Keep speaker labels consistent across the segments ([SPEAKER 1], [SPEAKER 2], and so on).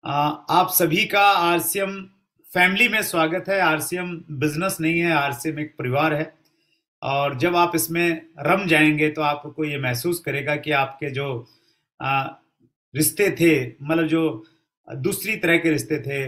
[SPEAKER 1] आप सभी का आरसीएम फैमिली में स्वागत है। आरसीएम बिजनेस नहीं है, आरसीएम एक परिवार है। और जब आप इसमें रम जाएंगे तो आपको ये महसूस करेगा कि आपके जो आ, रिश्ते थे, मतलब जो दूसरी तरह के रिश्ते थे,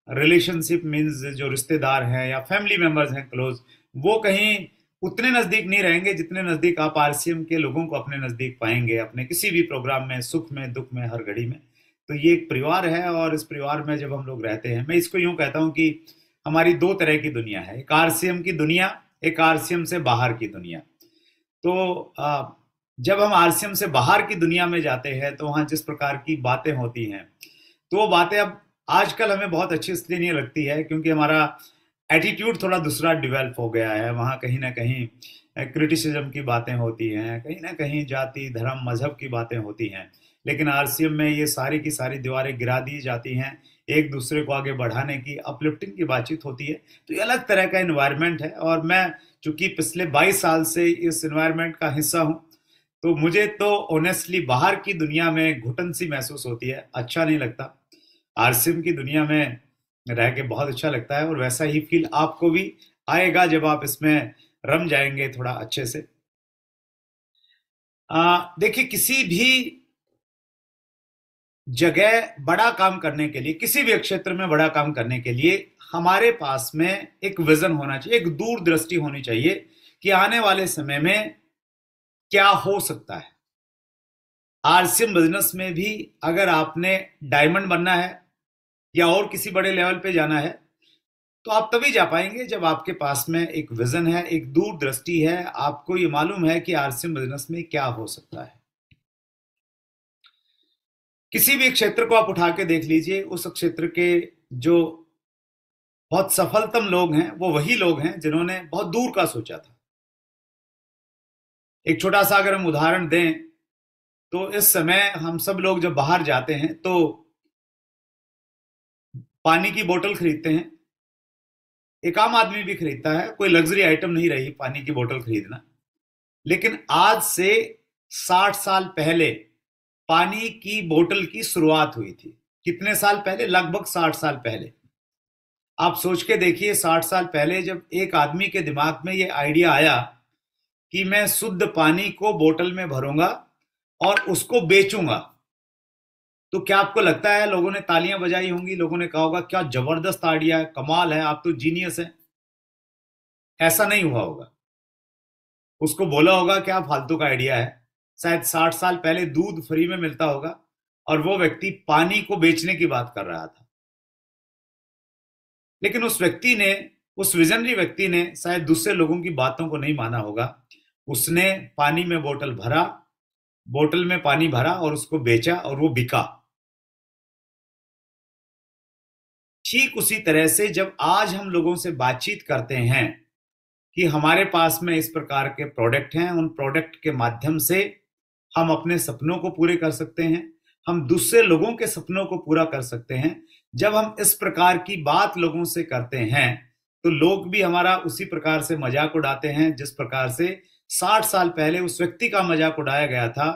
[SPEAKER 1] रिलेशनशिप मीन्स जो रिश्तेदार हैं या फैमिली मेंबर्स हैं क्लोज, वो कहीं उतने नजदीक नहीं रहेंगे जितने नजदीक आप आरसीएम के लोगों को अपने नजदीक पाएंगे, अपने किसी भी प्रोग्राम में, सुख में दुख में, हर घड़ी में। तो ये एक परिवार है और इस परिवार में जब हम लोग रहते हैं, मैं इसको यूं कहता हूं कि हमारी दो तरह की दुनिया है, एक आरसीएम की दुनिया, एक आरसीएम से बाहर की दुनिया। तो जब हम आरसीएम से बाहर की दुनिया में जाते हैं तो वहां जिस प्रकार की बातें होती हैं, तो वो बातें अब आजकल हमें बहुत अच्छी इसलिए नहीं लगती है क्योंकि हमारा एटीट्यूड थोड़ा दूसरा डेवलप हो गया है। वहाँ कहीं ना कहीं क्रिटिसिज्म की बातें होती हैं, कहीं ना कहीं जाति धर्म मजहब की बातें होती हैं। लेकिन आरसीएम में ये सारी की सारी दीवारें गिरा दी जाती हैं, एक दूसरे को आगे बढ़ाने की, अपलिफ्टिंग की बातचीत होती है। तो ये अलग तरह का इन्वायरमेंट है और मैं चूंकि पिछले 22 साल से इस इन्वायरमेंट का हिस्सा हूँ, तो मुझे तो ऑनेस्टली बाहर की दुनिया में घुटन सी महसूस होती है, अच्छा नहीं लगता। आरसीएम की दुनिया में रह के बहुत अच्छा लगता है और वैसा ही फील आपको भी आएगा जब आप इसमें रम जाएंगे थोड़ा अच्छे से। देखिए, किसी भी जगह बड़ा काम करने के लिए, किसी भी क्षेत्र में बड़ा काम करने के लिए हमारे पास में एक विजन होना चाहिए, एक दूरदृष्टि होनी चाहिए कि आने वाले समय में क्या हो सकता है। आरसीएम बिजनेस में भी अगर आपने डायमंड बनना है या और किसी बड़े लेवल पे जाना है, तो आप तभी जा पाएंगे जब आपके पास में एक विजन है, एक दूरदृष्टि है, आपको ये मालूम है कि आरसीएम बिजनेस में क्या हो सकता है। किसी भी क्षेत्र को आप उठा के देख लीजिए, उस क्षेत्र के जो बहुत सफलतम लोग हैं वो वही लोग हैं जिन्होंने बहुत दूर का सोचा था। एक छोटा सा अगर हम उदाहरण दें तो इस समय हम सब लोग जब बाहर जाते हैं तो पानी की बोतल खरीदते हैं। एक आम आदमी भी खरीदता है, कोई लग्जरी आइटम नहीं रही पानी की बोतल खरीदना। लेकिन आज से 60 साल पहले पानी की बोतल की शुरुआत हुई थी। कितने साल पहले? लगभग 60 साल पहले। आप सोच के देखिए, 60 साल पहले जब एक आदमी के दिमाग में ये आइडिया आया कि मैं शुद्ध पानी को बोतल में भरूंगा और उसको बेचूंगा, तो क्या आपको लगता है लोगों ने तालियां बजाई होंगी? लोगों ने कहा होगा क्या जबरदस्त आइडिया है, कमाल है, आप तो जीनियस है? ऐसा नहीं हुआ होगा। उसको बोला होगा क्या फालतू का आइडिया है। शायद 60 साल पहले दूध फ्री में मिलता होगा और वो व्यक्ति पानी को बेचने की बात कर रहा था। लेकिन उस व्यक्ति ने, उस विजनरी व्यक्ति ने शायद दूसरे लोगों की बातों को नहीं माना होगा। उसने पानी में बोतल भरा, बोतल में पानी भरा और उसको बेचा और वो बिका। ठीक उसी तरह से जब आज हम लोगों से बातचीत करते हैं कि हमारे पास में इस प्रकार के प्रोडक्ट हैं, उन प्रोडक्ट के माध्यम से हम अपने सपनों को पूरे कर सकते हैं, हम दूसरे लोगों के सपनों को पूरा कर सकते हैं। जब हम इस प्रकार की बात लोगों से करते हैं तो लोग भी हमारा उसी प्रकार से मजाक उड़ाते हैं जिस प्रकार से 60 साल पहले उस व्यक्ति का मजाक उड़ाया गया था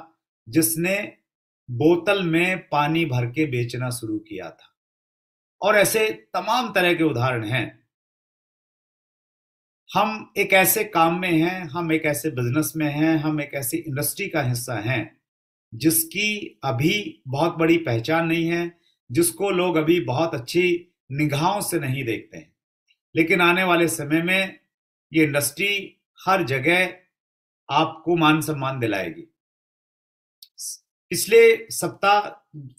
[SPEAKER 1] जिसने बोतल में पानी भर के बेचना शुरू किया था। और ऐसे तमाम तरह के उदाहरण हैं। हम एक ऐसे काम में हैं, हम एक ऐसे बिजनेस में हैं, हम एक ऐसी इंडस्ट्री का हिस्सा हैं जिसकी अभी बहुत बड़ी पहचान नहीं है, जिसको लोग अभी बहुत अच्छी निगाहों से नहीं देखते हैं। लेकिन आने वाले समय में ये इंडस्ट्री हर जगह आपको मान सम्मान दिलाएगी। पिछले सप्ताह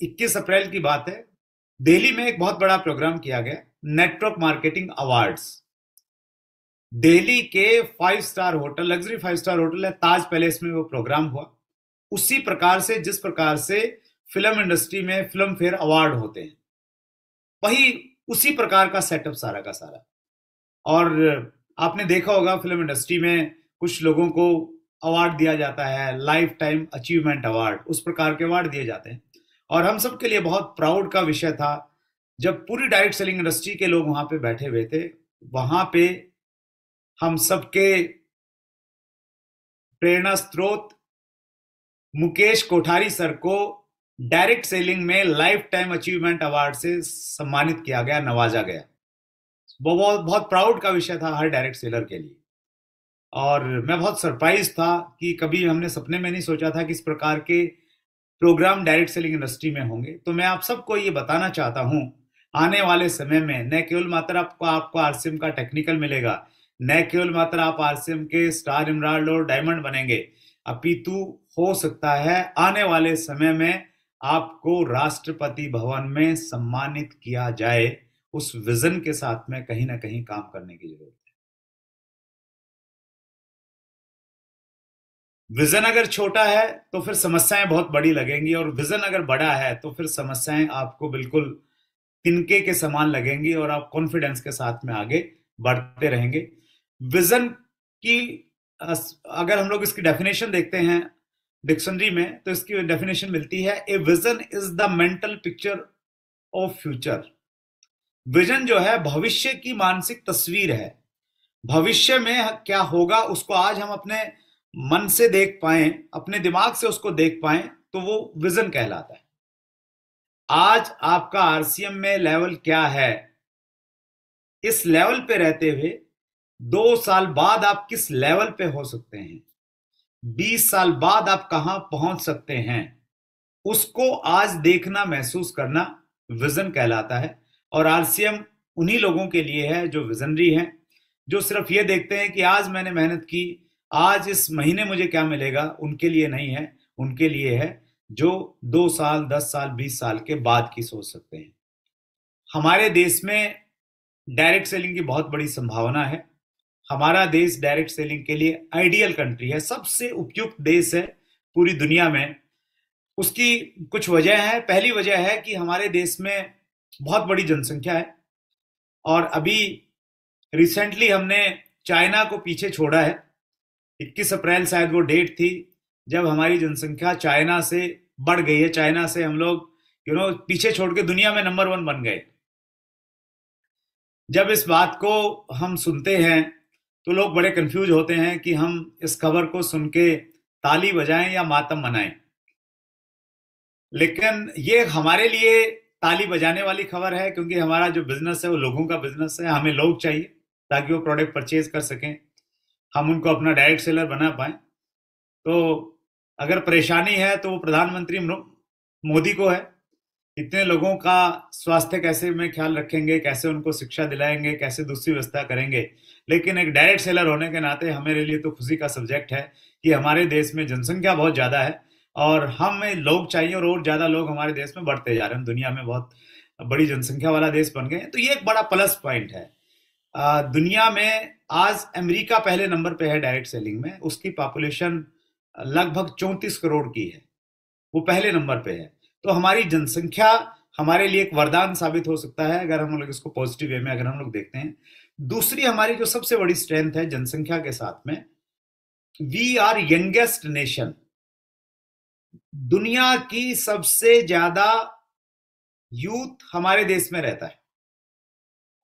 [SPEAKER 1] 21 अप्रैल की बात है, दिल्ली में एक बहुत बड़ा प्रोग्राम किया गया, नेटवर्क मार्केटिंग अवार्ड्स। दिल्ली के 5 star hotel, luxury 5 star hotel है ताज पैलेस में वो प्रोग्राम हुआ। उसी प्रकार से जिस प्रकार से फिल्म इंडस्ट्री में फिल्म फेयर अवार्ड होते हैं, वही उसी प्रकार का सेटअप सारा का सारा। और आपने देखा होगा फिल्म इंडस्ट्री में कुछ लोगों को अवार्ड दिया जाता है, लाइफ टाइम अचीवमेंट अवार्ड, उस प्रकार के अवार्ड दिए जाते हैं। और हम सबके लिए बहुत प्राउड का विषय था जब पूरी डायरेक्ट सेलिंग इंडस्ट्री के लोग वहां पे बैठे हुए थे। वहां पे हम सबके प्रेरणा स्रोत मुकेश कोठारी सर को डायरेक्ट सेलिंग में लाइफ टाइम अचीवमेंट अवार्ड से सम्मानित किया गया, नवाजा गया। वो बहुत बहुत प्राउड का विषय था हर डायरेक्ट सेलर के लिए। और मैं बहुत सरप्राइज था कि कभी हमने सपने में नहीं सोचा था कि इस प्रकार के प्रोग्राम डायरेक्ट सेलिंग इंडस्ट्री में होंगे। तो मैं आप सबको ये बताना चाहता हूं, आने वाले समय में न केवल मात्र आपको आपको आरसीएम का टेक्निकल मिलेगा, न केवल मात्र आप आरसीएम के स्टार, इमराल्ड और डायमंड बनेंगे, अपितु हो सकता है आने वाले समय में आपको राष्ट्रपति भवन में सम्मानित किया जाए। उस विजन के साथ में कहीं ना कहीं काम करने की जरूरत है। विजन अगर छोटा है तो फिर समस्याएं बहुत बड़ी लगेंगी, और विजन अगर बड़ा है तो फिर समस्याएं आपको बिल्कुल तिनके के समान लगेंगी और आप कॉन्फिडेंस के साथ में आगे बढ़ते रहेंगे। विजन की अगर हम लोग इसकी डेफिनेशन देखते हैं डिक्शनरी में, तो इसकी डेफिनेशन मिलती है, a vision is the mental picture of future. Vision जो है भविष्य की मानसिक तस्वीर है। भविष्य में क्या होगा उसको आज हम अपने मन से देख पाए, अपने दिमाग से उसको देख पाए, तो वो विजन कहलाता है। आज आपका आरसीएम में लेवल क्या है, इस लेवल पे रहते हुए 2 साल बाद आप किस लेवल पे हो सकते हैं, 20 साल बाद आप कहां पहुंच सकते हैं, उसको आज देखना, महसूस करना विजन कहलाता है। और आरसीएम उन्हीं लोगों के लिए है जो विजनरी हैं, जो सिर्फ ये देखते हैं कि आज मैंने मेहनत की, आज इस महीने मुझे क्या मिलेगा। उनके लिए नहीं है, उनके लिए है जो 2 साल, 10 साल, 20 साल के बाद की सोच सकते हैं। हमारे देश में डायरेक्ट सेलिंग की बहुत बड़ी संभावना है। हमारा देश डायरेक्ट सेलिंग के लिए आइडियल कंट्री है, सबसे उपयुक्त देश है पूरी दुनिया में। उसकी कुछ वजह है। पहली वजह है कि हमारे देश में बहुत बड़ी जनसंख्या है, और अभी रिसेंटली हमने चाइना को पीछे छोड़ा है। 21 अप्रैल शायद वो डेट थी जब हमारी जनसंख्या चाइना से बढ़ गई है। चाइना से हम लोग पीछे छोड़ के दुनिया में नंबर 1 बन गए। जब इस बात को हम सुनते हैं तो लोग बड़े कंफ्यूज होते हैं कि हम इस खबर को सुन के ताली बजाएं या मातम मनाएं। लेकिन ये हमारे लिए ताली बजाने वाली खबर है, क्योंकि हमारा जो बिजनेस है वो लोगों का बिजनेस है। हमें लोग चाहिए ताकि वो प्रोडक्ट परचेज कर सकें, हम उनको अपना डायरेक्ट सेलर बना पाए। तो अगर परेशानी है तो वो प्रधानमंत्री मोदी को है। इतने लोगों का स्वास्थ्य कैसे में ख्याल रखेंगे, कैसे उनको शिक्षा दिलाएंगे, कैसे दूसरी व्यवस्था करेंगे। लेकिन एक डायरेक्ट सेलर होने के नाते हमारे लिए तो खुशी का सब्जेक्ट है कि हमारे देश में जनसंख्या बहुत ज्यादा है और हमें लोग चाहिए, और ज्यादा लोग हमारे देश में बढ़ते जा रहे हैं। दुनिया में बहुत बड़ी जनसंख्या वाला देश बन गए, तो ये एक बड़ा प्लस पॉइंट है। दुनिया में आज अमेरिका पहले नंबर पे है डायरेक्ट सेलिंग में। उसकी पॉपुलेशन लगभग 34 करोड़ की है, वो पहले नंबर पे है। तो हमारी जनसंख्या हमारे लिए एक वरदान साबित हो सकता है अगर हम लोग इसको पॉजिटिव वे में अगर हम लोग देखते हैं। दूसरी हमारी जो सबसे बड़ी स्ट्रेंथ है जनसंख्या के साथ में, वी आर यंगेस्ट नेशन। दुनिया की सबसे ज्यादा यूथ हमारे देश में रहता है,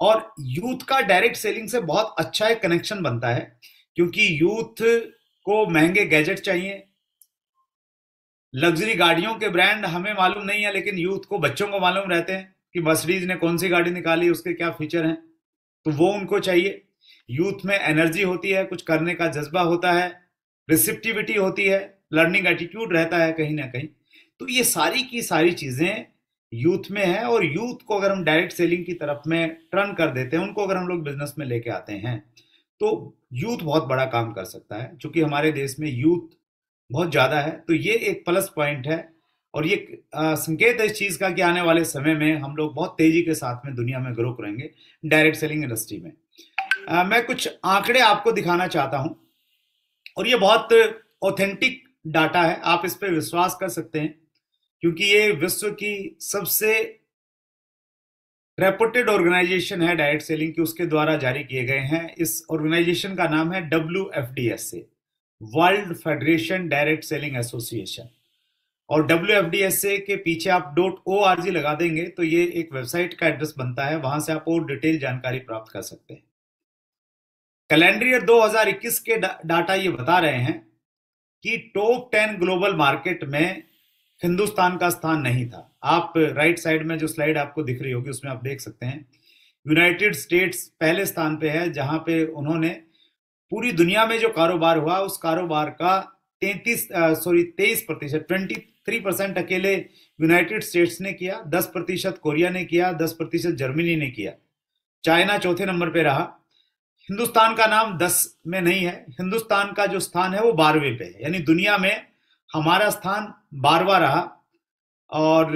[SPEAKER 1] और यूथ का डायरेक्ट सेलिंग से बहुत अच्छा एक कनेक्शन बनता है, क्योंकि यूथ को महंगे गैजेट चाहिए, लग्जरी गाड़ियों के ब्रांड हमें मालूम नहीं है, लेकिन यूथ को, बच्चों को मालूम रहते हैं कि मर्सिडीज ने कौन सी गाड़ी निकाली, उसके क्या फीचर हैं, तो वो उनको चाहिए। यूथ में एनर्जी होती है, कुछ करने का जज्बा होता है, रिसिप्टिविटी होती है, लर्निंग एटीट्यूड रहता है कहीं ना कहीं। तो ये सारी की सारी चीजें यूथ में है, और यूथ को अगर हम डायरेक्ट सेलिंग की तरफ में टर्न कर देते हैं, उनको अगर हम लोग बिजनेस में लेके आते हैं, तो यूथ बहुत बड़ा काम कर सकता है। क्योंकि हमारे देश में यूथ बहुत ज्यादा है, तो ये एक प्लस पॉइंट है, और ये संकेत है इस चीज का कि आने वाले समय में हम लोग बहुत तेजी के साथ में दुनिया में ग्रो करेंगे डायरेक्ट सेलिंग इंडस्ट्री में। मैं कुछ आंकड़े आपको दिखाना चाहता हूं, और ये बहुत ऑथेंटिक डाटा है, आप इस पर विश्वास कर सकते हैं, क्योंकि ये विश्व की सबसे रेपुटेड ऑर्गेनाइजेशन है डायरेक्ट सेलिंग की, उसके द्वारा जारी किए गए हैं। इस ऑर्गेनाइजेशन का नाम है WFDSA, world federation direct selling association. और WFDSA के पीछे आप .org लगा देंगे तो ये एक वेबसाइट का एड्रेस बनता है, वहां से आप और डिटेल जानकारी प्राप्त कर सकते हैं। कैलेंडर ईयर 2021 के डाटा ये बता रहे हैं कि टॉप 10 ग्लोबल मार्केट में हिंदुस्तान का स्थान नहीं था। आप राइट साइड में जो स्लाइड आपको दिख रही होगी उसमें आप देख सकते हैं यूनाइटेड स्टेट्स पहले स्थान पे है, जहां पे उन्होंने पूरी दुनिया में जो कारोबार हुआ उस कारोबार का 23% 23% अकेले यूनाइटेड स्टेट्स ने किया, 10% कोरिया ने किया, 10% जर्मनी ने किया, चाइना चौथे नंबर पे रहा। हिंदुस्तान का नाम 10 में नहीं है, हिंदुस्तान का जो स्थान है वो 12वें पे है, यानी दुनिया में हमारा स्थान 12वां रहा। और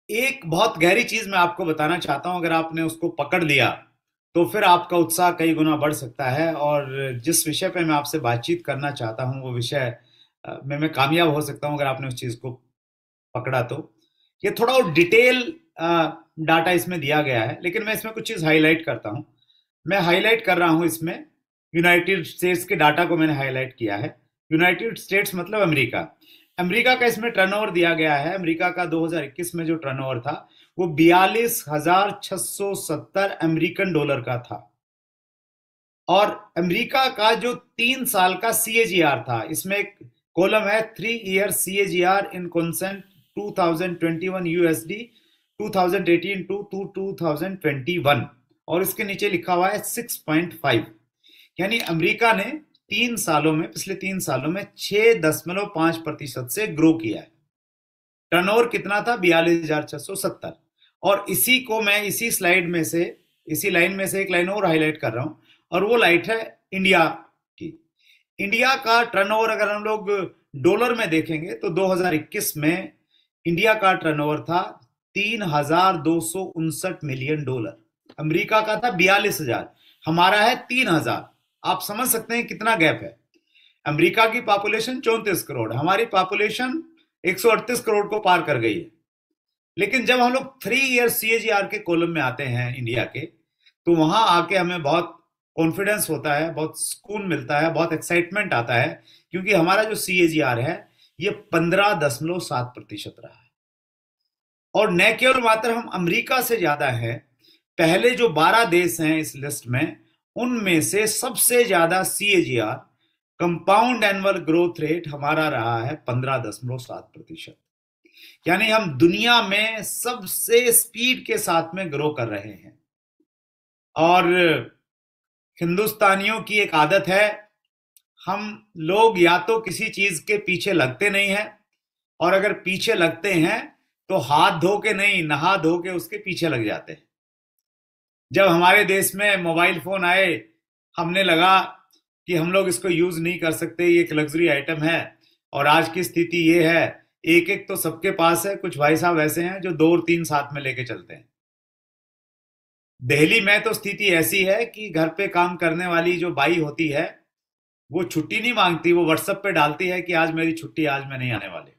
[SPEAKER 1] एक बहुत गहरी चीज मैं आपको बताना चाहता हूं, अगर आपने उसको पकड़ लिया तो फिर आपका उत्साह कई गुना बढ़ सकता है, और जिस विषय पे मैं आपसे बातचीत करना चाहता हूं वो विषय में मैं कामयाब हो सकता हूं अगर आपने उस चीज को पकड़ा तो। ये थोड़ा और डिटेल डाटा इसमें दिया गया है, लेकिन मैं इसमें कुछ चीज हाईलाइट करता हूं। मैं हाईलाइट कर रहा हूं इसमें यूनाइटेड स्टेट्स के डाटा को मैंने हाईलाइट किया है। यूनाइटेड स्टेट्स मतलब अमेरिका। अमेरिका का इसमें टर्नओवर दिया गया है। अमेरिका का 2021 में जो टर्नओवर था वो 42,670 अमेरिकन डॉलर का था। और अमेरिका का जो 3 साल का सीएजीआर था, इसमें एक कॉलम है 3 year CAGR in constant 2021 USD 2018 to 2021, और इसके नीचे लिखा हुआ है 6.5। यानी अमेरिका ने 3 सालों में, पिछले 3 सालों में 6.5% से ग्रो किया है। टर्नओवर कितना था? 42,670। और इसी को मैं इसी स्लाइड में से, इसी लाइन में से एक लाइन और हाईलाइट कर रहा हूं, और वो लाइट है इंडिया की। इंडिया का टर्नओवर अगर हम लोग डॉलर में देखेंगे तो 2021 में इंडिया का टर्नओवर था 3,259 मिलियन डॉलर। अमेरिका का था 42,000, हमारा है 3,000। आप समझ सकते हैं कितना गैप है। अमेरिका की पॉपुलेशन 34 करोड़, हमारी पॉपुलेशन 138 करोड़ को पार कर गई है। लेकिन जब हम लोग 3 ईयर सीएजीआर के कॉलम में आते हैं इंडिया के, तो वहां आके हमें बहुत कॉन्फिडेंस होता है, बहुत सुकून मिलता है, बहुत एक्साइटमेंट आता है, क्योंकि हमारा जो सीएजीआर है ये 15.7% रहा है। और न केवल मात्र हम अमेरिका से ज्यादा है, पहले जो 12 देश हैं इस लिस्ट में, उनमें से सबसे ज्यादा CAGR compound annual growth rate हमारा रहा है 15.7%। यानी हम दुनिया में सबसे स्पीड के साथ में ग्रो कर रहे हैं। और हिंदुस्तानियों की एक आदत है, हम लोग या तो किसी चीज के पीछे लगते नहीं हैं, और अगर पीछे लगते हैं तो हाथ धो के नहीं, नहा धो के उसके पीछे लग जाते हैं। जब हमारे देश में मोबाइल फोन आए, हमने लगा कि हम लोग इसको यूज नहीं कर सकते, ये एक लग्जरी आइटम है। और आज की स्थिति ये है, एक एक तो सबके पास है। कुछ भाई साहब ऐसे हैं जो 2 और 3 साथ में लेके चलते हैं। दिल्ली में तो स्थिति ऐसी है कि घर पे काम करने वाली जो बाई होती है वो छुट्टी नहीं मांगती, वो व्हाट्सएप पे डालती है कि आज मेरी छुट्टी, आज मैं नहीं आने वाले।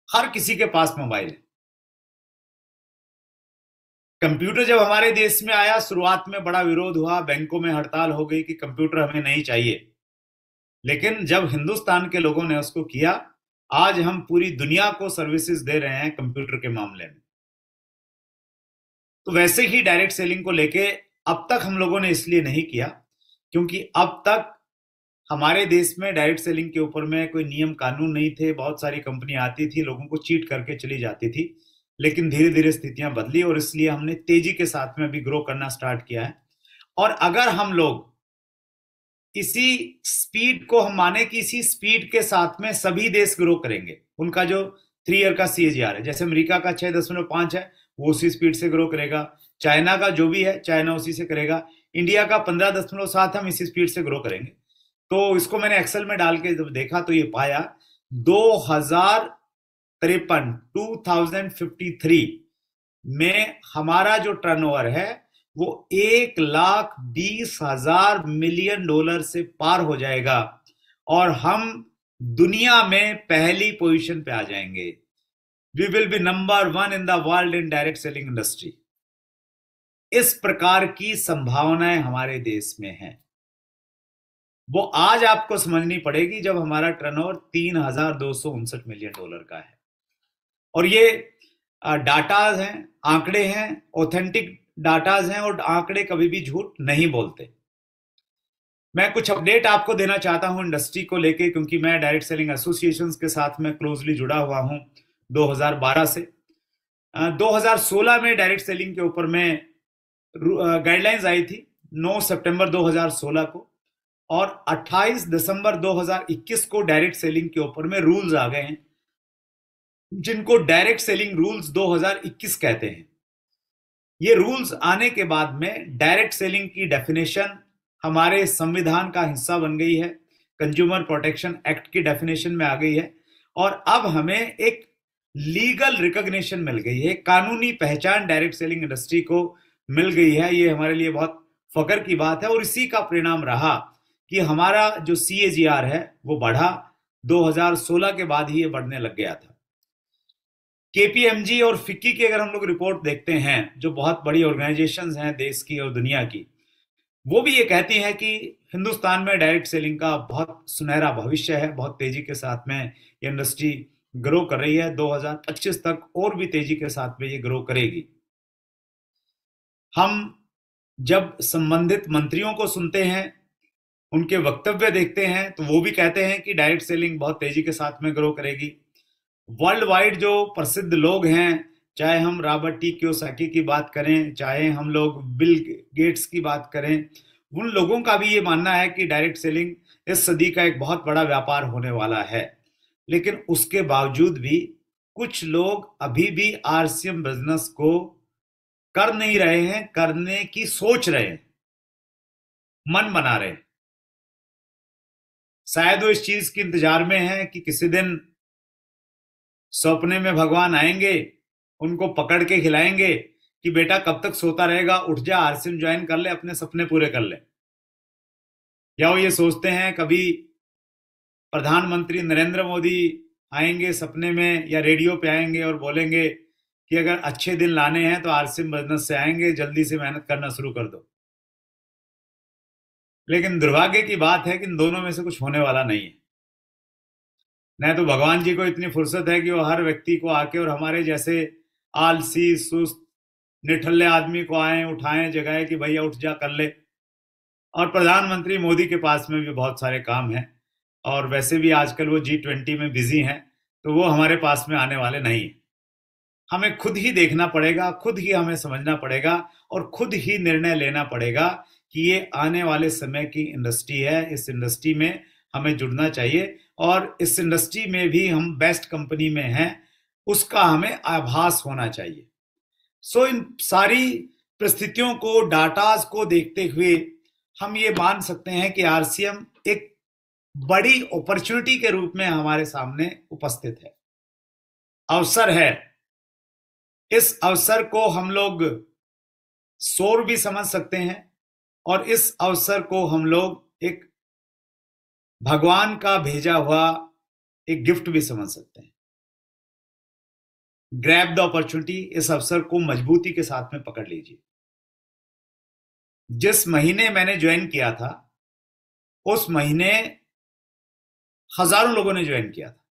[SPEAKER 1] हर किसी के पास मोबाइल है। कंप्यूटर जब हमारे देश में आया, शुरुआत में बड़ा विरोध हुआ, बैंकों में हड़ताल हो गई कि कंप्यूटर हमें नहीं चाहिए। लेकिन जब हिंदुस्तान के लोगों ने उसको किया, आज हम पूरी दुनिया को सर्विसेज दे रहे हैं कंप्यूटर के मामले में। तो वैसे ही डायरेक्ट सेलिंग को लेके अब तक हम लोगों ने इसलिए नहीं किया क्योंकि अब तक हमारे देश में डायरेक्ट सेलिंग के ऊपर में कोई नियम कानून नहीं थे। बहुत सारी कंपनियां आती थी, लोगों को चीट करके चली जाती थी। लेकिन धीरे धीरे स्थितियां बदली और इसलिए हमने तेजी के साथ में भी ग्रो करना स्टार्ट किया है। और अगर हम लोग इसी स्पीड को, हम माने कि इसी स्पीड के साथ में सभी देश ग्रो करेंगे, उनका जो 3 ईयर का सीएजीआर है, जैसे अमेरिका का 6.5 है, वो उसी स्पीड से ग्रो करेगा। चाइना का जो भी है, चाइना उसी से करेगा। इंडिया का 15.7, हम इसी स्पीड से ग्रो करेंगे। तो इसको मैंने एक्सेल में डाल के जब देखा तो ये पाया 2053 2053 में हमारा जो टर्नओवर है वो 1,20,000 मिलियन डॉलर से पार हो जाएगा और हम दुनिया में पहली पोजीशन पे आ जाएंगे। We will be number 1 in the world in direct selling industry. इस प्रकार की संभावनाएं हमारे देश में हैं। वो आज आपको समझनी पड़ेगी जब हमारा टर्नओवर 3,259 मिलियन डॉलर का है। और ये डाटाज हैं, आंकड़े हैं, ऑथेंटिक डाटाज हैं, और आंकड़े कभी भी झूठ नहीं बोलते। मैं कुछ अपडेट आपको देना चाहता हूं इंडस्ट्री को लेके, क्योंकि मैं डायरेक्ट सेलिंग एसोसिएशंस के साथ में क्लोजली जुड़ा हुआ हूं 2012 से। 2016 में डायरेक्ट सेलिंग के ऊपर में गाइडलाइंस आई थी 9 सितंबर 2016 को, और 28 दिसंबर 2021 को डायरेक्ट सेलिंग के ऊपर में रूल्स आ गए हैं, जिनको डायरेक्ट सेलिंग रूल्स 2021 कहते हैं। ये रूल्स आने के बाद में डायरेक्ट सेलिंग की डेफिनेशन हमारे संविधान का हिस्सा बन गई है, कंज्यूमर प्रोटेक्शन एक्ट की डेफिनेशन में आ गई है, और अब हमें एक लीगल रिकॉग्निशन मिल गई है, कानूनी पहचान डायरेक्ट सेलिंग इंडस्ट्री को मिल गई है। ये हमारे लिए बहुत फख्र की बात है, और इसी का परिणाम रहा कि हमारा जो CAGR है वो बढ़ा। 2016 के बाद ही ये बढ़ने लग गया था। KPMG और फिक्की की अगर हम लोग रिपोर्ट देखते हैं, जो बहुत बड़ी ऑर्गेनाइजेशंस हैं देश की और दुनिया की, वो भी ये कहती हैं कि हिंदुस्तान में डायरेक्ट सेलिंग का बहुत सुनहरा भविष्य है। बहुत तेजी के साथ में ये इंडस्ट्री ग्रो कर रही है। 2025 तक और भी तेजी के साथ में ये ग्रो करेगी। हम जब संबंधित मंत्रियों को सुनते हैं, उनके वक्तव्य देखते हैं, तो वो भी कहते हैं कि डायरेक्ट सेलिंग बहुत तेजी के साथ में ग्रो करेगी। वर्ल्ड वाइड जो प्रसिद्ध लोग हैं, चाहे हम रॉबर्ट T. कियोसाकी की बात करें, चाहे हम लोग बिल गेट्स की बात करें, उन लोगों का भी ये मानना है कि डायरेक्ट सेलिंग इस सदी का एक बहुत बड़ा व्यापार होने वाला है। लेकिन उसके बावजूद भी कुछ लोग अभी भी RCM बिजनेस को कर नहीं रहे हैं, करने की सोच रहे हैं, मन बना रहे हैं। शायद वो इस चीज के इंतजार में है कि किसी दिन सपने में भगवान आएंगे, उनको पकड़ के खिलाएंगे कि बेटा कब तक सोता रहेगा, उठ जा, RCM ज्वाइन कर ले, अपने सपने पूरे कर ले। या वो ये सोचते हैं कभी प्रधानमंत्री नरेंद्र मोदी आएंगे सपने में या रेडियो पे आएंगे और बोलेंगे कि अगर अच्छे दिन लाने हैं तो RCM बिजनेस से आएंगे, जल्दी से मेहनत करना शुरू कर दो। लेकिन दुर्भाग्य की बात है कि इन दोनों में से कुछ होने वाला नहीं है। न तो भगवान जी को इतनी फुर्सत है कि वो हर व्यक्ति को आके और हमारे जैसे आलसी सुस्त निठल्ले आदमी को आए उठाएं जगाए कि भैया उठ जा कर ले। और प्रधानमंत्री मोदी के पास में भी बहुत सारे काम हैं, और वैसे भी आजकल वो G20 में बिजी हैं, तो वो हमारे पास में आने वाले नहीं। हमें खुद ही देखना पड़ेगा, खुद ही हमें समझना पड़ेगा, और खुद ही निर्णय लेना पड़ेगा कि ये आने वाले समय की इंडस्ट्री है, इस इंडस्ट्री में हमें जुड़ना चाहिए, और इस इंडस्ट्री में भी हम बेस्ट कंपनी में हैं उसका हमें आभास होना चाहिए। सो इन सारी परिस्थितियों को, डाटाज को देखते हुए हम ये मान सकते हैं कि RCM एक बड़ी अपॉर्चुनिटी के रूप में हमारे सामने उपस्थित है, अवसर है। इस अवसर को हम लोग शोर भी समझ सकते हैं, और इस अवसर को हम लोग एक भगवान का भेजा हुआ एक गिफ्ट भी समझ सकते हैं। ग्रैब द अपॉर्चुनिटी, इस अवसर को मजबूती के साथ में पकड़ लीजिए। जिस महीने मैंने ज्वाइन किया था, उस महीने हजारों लोगों ने ज्वाइन किया था,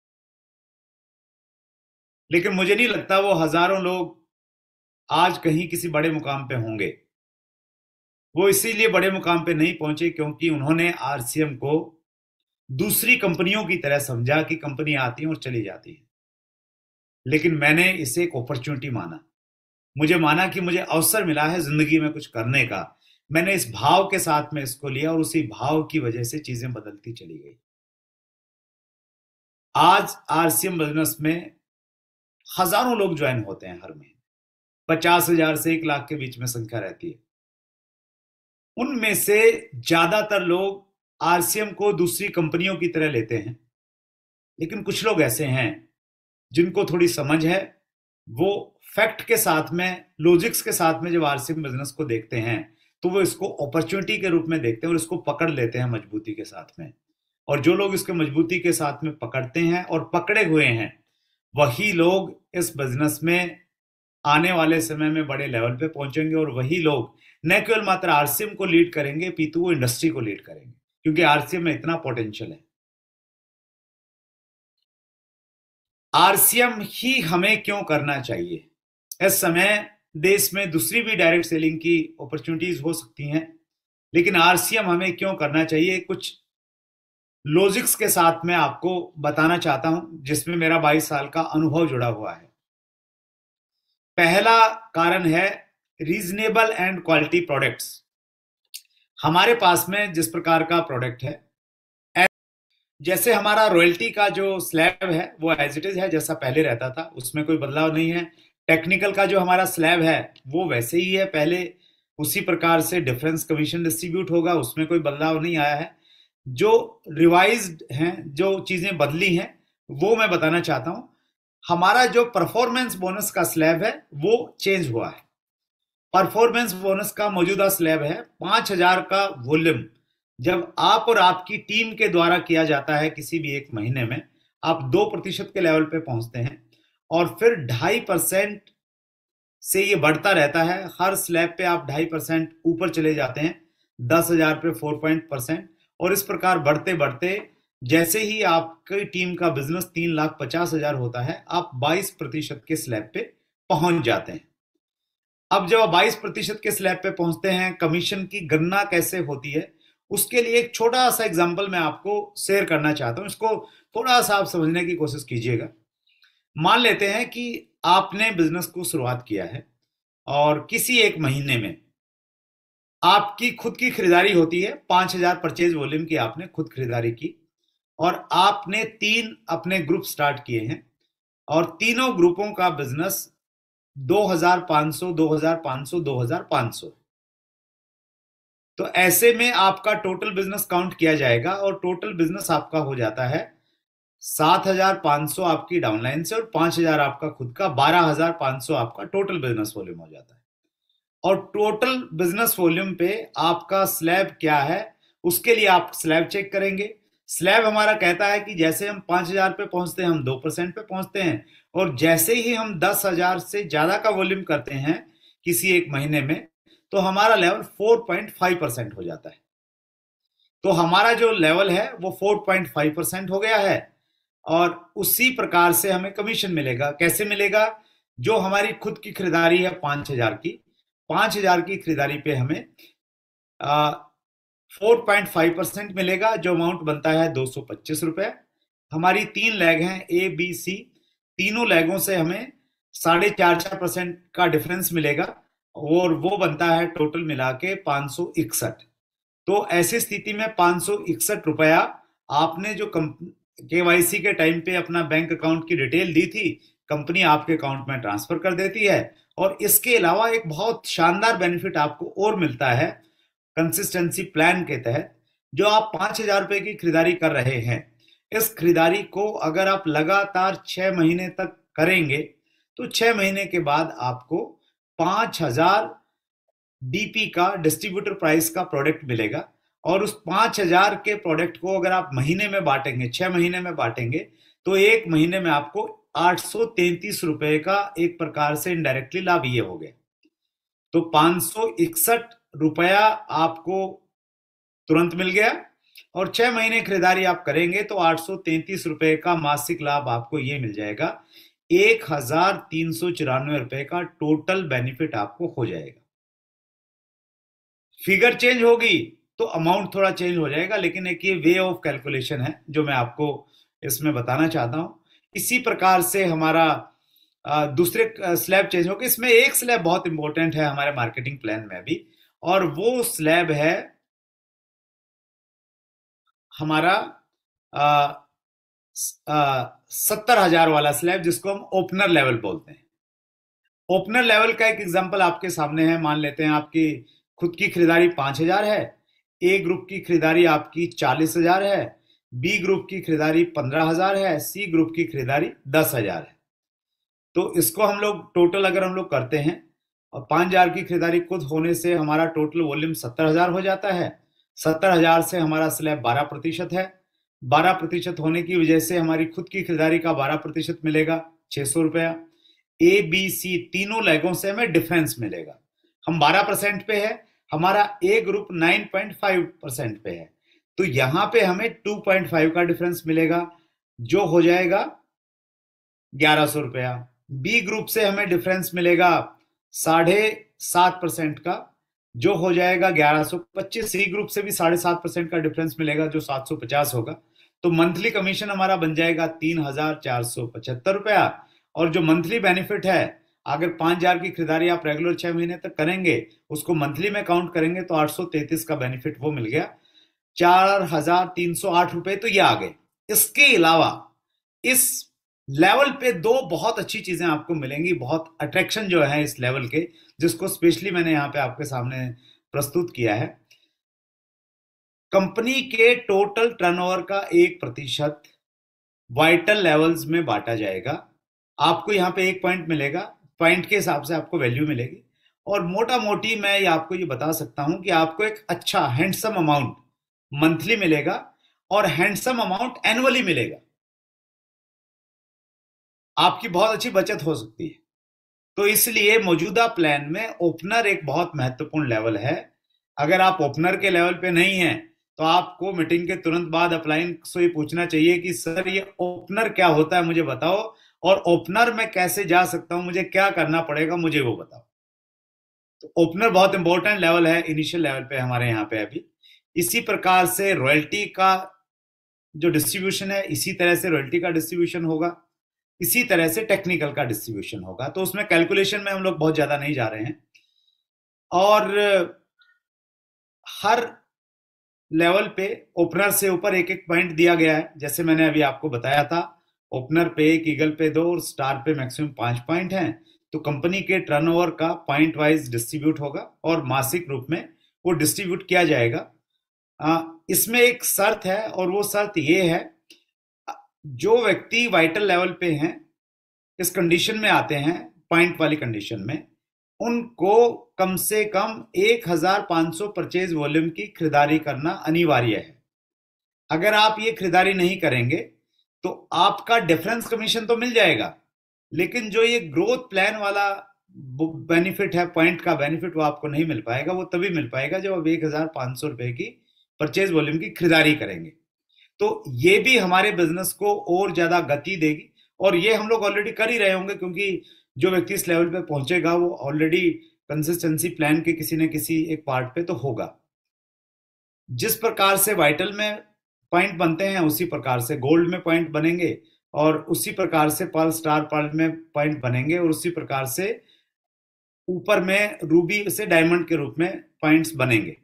[SPEAKER 1] लेकिन मुझे नहीं लगता वो हजारों लोग आज कहीं किसी बड़े मुकाम पे होंगे। वो इसीलिए बड़े मुकाम पे नहीं पहुंचे क्योंकि उन्होंने RCM को दूसरी कंपनियों की तरह समझा कि कंपनी आती है और चली जाती है। लेकिन मैंने इसे एक अपॉर्चुनिटी माना, मुझे माना कि मुझे अवसर मिला है जिंदगी में कुछ करने का। मैंने इस भाव के साथ में इसको लिया, और उसी भाव की वजह से चीजें बदलती चली गई। आज RCM बिजनेस में हजारों लोग ज्वाइन होते हैं हर महीने, 50,000 से 1 लाख के बीच में संख्या रहती है। उनमें से ज्यादातर लोग RCM को दूसरी कंपनियों की तरह लेते हैं, लेकिन कुछ लोग ऐसे हैं जिनको थोड़ी समझ है। वो फैक्ट के साथ में, लॉजिक्स के साथ में जब RCM बिजनेस को देखते हैं तो वो इसको अपॉर्चुनिटी के रूप में देखते हैं और इसको पकड़ लेते हैं मजबूती के साथ में। और जो लोग इसके मजबूती के साथ में पकड़ते हैं और पकड़े हुए हैं, वही लोग इस बिजनेस में आने वाले समय में बड़े लेवल पे पहुंचेंगे, और वही लोग न केवल मात्र RCM को लीड करेंगे, पीतू वो इंडस्ट्री को लीड करेंगे, क्योंकि RCM में इतना पोटेंशियल है। RCM ही हमें क्यों करना चाहिए? इस समय देश में दूसरी भी डायरेक्ट सेलिंग की अपॉर्चुनिटीज हो सकती हैं, लेकिन आरसीएम हमें क्यों करना चाहिए, कुछ लॉजिक्स के साथ मैं आपको बताना चाहता हूं जिसमें मेरा 22 साल का अनुभव जुड़ा हुआ है। पहला कारण है रीजनेबल एंड क्वालिटी प्रोडक्ट्स। हमारे पास में जिस प्रकार का प्रोडक्ट है, जैसे हमारा रॉयल्टी का जो स्लैब है वो एज इट इज है, जैसा पहले रहता था, उसमें कोई बदलाव नहीं है। टेक्निकल का जो हमारा स्लैब है वो वैसे ही है पहले, उसी प्रकार से डिफरेंस कमीशन डिस्ट्रीब्यूट होगा, उसमें कोई बदलाव नहीं आया है। जो रिवाइज्ड हैं, जो चीजें बदली हैं, वो मैं बताना चाहता हूं। हमारा जो परफॉर्मेंस बोनस का स्लैब है वो चेंज हुआ है। परफॉर्मेंस बोनस का मौजूदा स्लैब है 5,000 का वॉल्यूम। जब आप और आपकी टीम के द्वारा किया जाता है किसी भी एक महीने में, आप 2% के लेवल पे पहुंचते हैं और फिर 2.5% से ये बढ़ता रहता है। हर स्लैब पे आप 2.5% ऊपर चले जाते हैं, 10,000 पे 4% और इस प्रकार बढ़ते बढ़ते जैसे ही आपकी टीम का बिजनेस 3,50,000 होता है, आप 22% के स्लैब पे पहुंच जाते हैं। अब जब आप 22% के स्लैब पे पहुंचते हैं, कमीशन की गणना कैसे होती है उसके लिए एक छोटा सा एग्जांपल मैं आपको शेयर करना चाहता हूं। इसको थोड़ा सा आप समझने की कोशिश कीजिएगा। मान लेते हैं कि आपने बिजनेस को शुरुआत किया है और किसी एक महीने में आपकी खुद की खरीदारी होती है, 5,000 परचेज वॉल्यूम की आपने खुद खरीदारी की और आपने 3 अपने ग्रुप स्टार्ट किए हैं और तीनों ग्रुपों का बिजनेस 2,500, 2,500, 2,500। तो ऐसे में आपका टोटल बिजनेस काउंट किया जाएगा और टोटल बिजनेस आपका हो जाता है 7,500 आपकी डाउनलाइन से और 5,000 आपका खुद का, 12,500 आपका टोटल बिजनेस वॉल्यूम हो जाता है। और टोटल बिजनेस वॉल्यूम पे आपका स्लैब क्या है उसके लिए आप स्लैब चेक करेंगे। स्लैब हमारा कहता है कि जैसे हम 5,000 पे पहुंचते हैं हम 2% पे पहुंचते हैं, और जैसे ही हम 10,000 से ज्यादा का वॉल्यूम करते हैं किसी एक महीने में तो हमारा लेवल 4.5% हो जाता है। तो हमारा जो लेवल है वो 4.5% हो गया है और उसी प्रकार से हमें कमीशन मिलेगा। कैसे मिलेगा? जो हमारी खुद की खरीदारी है 5,000 की, 5,000 की खरीदारी पे हमें 4.5% मिलेगा, जो अमाउंट बनता है 225 रुपए। हमारी 3 लेग हैं ए बी सी, तीनों लेगों से हमें 4.5% का डिफरेंस मिलेगा और वो बनता है टोटल मिला के 561। तो ऐसी स्थिति में 561 रुपया आपने जो केवाईसी के टाइम पे अपना बैंक अकाउंट की डिटेल दी थी, कंपनी आपके अकाउंट में ट्रांसफर कर देती है। और इसके अलावा एक बहुत शानदार बेनिफिट आपको और मिलता है कंसिस्टेंसी प्लान के तहत। जो आप 5,000 रुपए की खरीदारी कर रहे हैं, इस खरीदारी को अगर आप लगातार 6 महीने तक करेंगे तो 6 महीने के बाद आपको 5,000 डीपी का डिस्ट्रीब्यूटर प्राइस का प्रोडक्ट मिलेगा। और उस 5,000 के प्रोडक्ट को अगर आप महीने में बांटेंगे, 6 महीने में बांटेंगे, तो एक महीने में आपको 833 रुपए का एक प्रकार से इनडायरेक्टली लाभ ये हो गया। तो 561 रुपया आपको तुरंत मिल गया और 6 महीने खरीदारी आप करेंगे तो 833 रुपए का मासिक लाभ आपको ये मिल जाएगा। 1,394 रुपए का टोटल बेनिफिट आपको हो जाएगा। फिगर चेंज होगी तो अमाउंट थोड़ा चेंज हो जाएगा, लेकिन एक ये वे ऑफ कैलकुलेशन है जो मैं आपको इसमें बताना चाहता हूं। इसी प्रकार से हमारा दूसरे स्लैब चेंज होगा। इसमें एक स्लैब बहुत इंपॉर्टेंट है हमारे मार्केटिंग प्लान में भी, और वो स्लैब है हमारा 70,000 वाला स्लैब, जिसको हम ओपनर लेवल बोलते हैं। ओपनर लेवल का एक एग्जांपल आपके सामने है। मान लेते हैं आपकी खुद की खरीदारी 5,000 है, ए ग्रुप की खरीदारी आपकी 40,000 है, बी ग्रुप की खरीदारी 15,000 है, सी ग्रुप की खरीदारी 10,000 है। तो इसको हम लोग टोटल अगर हम लोग करते हैं और 5,000 की खरीदारी खुद होने से हमारा टोटल वॉल्यूम 70,000 हो जाता है। 70,000 से हमारा स्लैब 12% है। 12% होने की वजह से हमारी खुद की खरीदारी का 12% मिलेगा, 600 रुपया। ए बी सी तीनों लेगों से हमें डिफरेंस मिलेगा। हम 12% पे है, हमारा ए ग्रुप 9.5% पे है, तो यहां पे हमें 2.5 का डिफरेंस मिलेगा, जो हो जाएगा 1,100 रुपया। बी ग्रुप से हमें डिफरेंस मिलेगा 7.5% का, जो हो जाएगा 1125। सी ग्रुप से भी 7.5% का डिफरेंस मिलेगा, जो 750 होगा। तो मंथली कमीशन हमारा बन जाएगा 3,475 रुपया। और जो मंथली बेनिफिट है, अगर 5,000 की खरीदारी आप रेगुलर 6 महीने तक करेंगे, उसको मंथली में काउंट करेंगे तो 833 का बेनिफिट वो मिल गया, 4,308 रुपए तो ये आ गए। इसके अलावा इस लेवल पे दो बहुत अच्छी चीजें आपको मिलेंगी, बहुत अट्रैक्शन जो है इस लेवल के, जिसको स्पेशली मैंने यहाँ पे आपके सामने प्रस्तुत किया है। कंपनी के टोटल टर्नओवर का 1% वाइटल लेवल्स में बांटा जाएगा। आपको यहाँ पे 1 पॉइंट मिलेगा, पॉइंट के हिसाब से आपको वैल्यू मिलेगी। और मोटा मोटी मैं आपको ये बता सकता हूं कि आपको एक अच्छा हैंडसम अमाउंट मंथली मिलेगा और हैंडसम अमाउंट एनुअली मिलेगा। आपकी बहुत अच्छी बचत हो सकती है। तो इसलिए मौजूदा प्लान में ओपनर एक बहुत महत्वपूर्ण लेवल है। अगर आप ओपनर के लेवल पे नहीं हैं, तो आपको मीटिंग के तुरंत बाद अपलाइन से ये पूछना चाहिए कि सर ये ओपनर क्या होता है, मुझे बताओ, और ओपनर में कैसे जा सकता हूं, मुझे क्या करना पड़ेगा, मुझे वो बताओ। तो ओपनर बहुत इंपॉर्टेंट लेवल है इनिशियल लेवल पे हमारे यहाँ पे अभी। इसी प्रकार से रॉयल्टी का जो डिस्ट्रीब्यूशन है, इसी तरह से रॉयल्टी का डिस्ट्रीब्यूशन होगा, इसी तरह से टेक्निकल का डिस्ट्रीब्यूशन होगा। तो उसमें कैलकुलेशन में हम लोग बहुत ज्यादा नहीं जा रहे हैं। और हर लेवल पे ओपनर से ऊपर एक एक पॉइंट दिया गया है, जैसे मैंने अभी आपको बताया था। ओपनर पे 1, ईगल पे 2 और स्टार पे मैक्सिमम 5 पॉइंट हैं। तो कंपनी के टर्नओवर का पॉइंट वाइज डिस्ट्रीब्यूट होगा और मासिक रूप में वो डिस्ट्रीब्यूट किया जाएगा। इसमें एक शर्त है, और वो शर्त ये है, जो व्यक्ति वाइटल लेवल पे हैं, इस कंडीशन में आते हैं, पॉइंट वाली कंडीशन में, उनको कम से कम 1,500 परचेज वॉल्यूम की खरीदारी करना अनिवार्य है। अगर आप ये खरीदारी नहीं करेंगे तो आपका डिफरेंस कमीशन तो मिल जाएगा, लेकिन जो ये ग्रोथ प्लान वाला बेनिफिट है, पॉइंट का बेनिफिट, वो आपको नहीं मिल पाएगा। वो तभी मिल पाएगा जब आप 1,500 रुपए की परचेज वॉल्यूम की खरीदारी करेंगे। तो ये भी हमारे बिजनेस को और ज्यादा गति देगी, और ये हम लोग ऑलरेडी कर ही रहे होंगे, क्योंकि जो व्यक्ति इस लेवल पे पहुंचेगा वो ऑलरेडी कंसिस्टेंसी प्लान के किसी न किसी एक पार्ट पे तो होगा। जिस प्रकार से वाइटल में पॉइंट बनते हैं, उसी प्रकार से गोल्ड में पॉइंट बनेंगे, और उसी प्रकार से पर्ल, स्टार पर्ल में पॉइंट बनेंगे, और उसी प्रकार से ऊपर में रूबी से डायमंड के रूप में पॉइंट्स बनेंगे।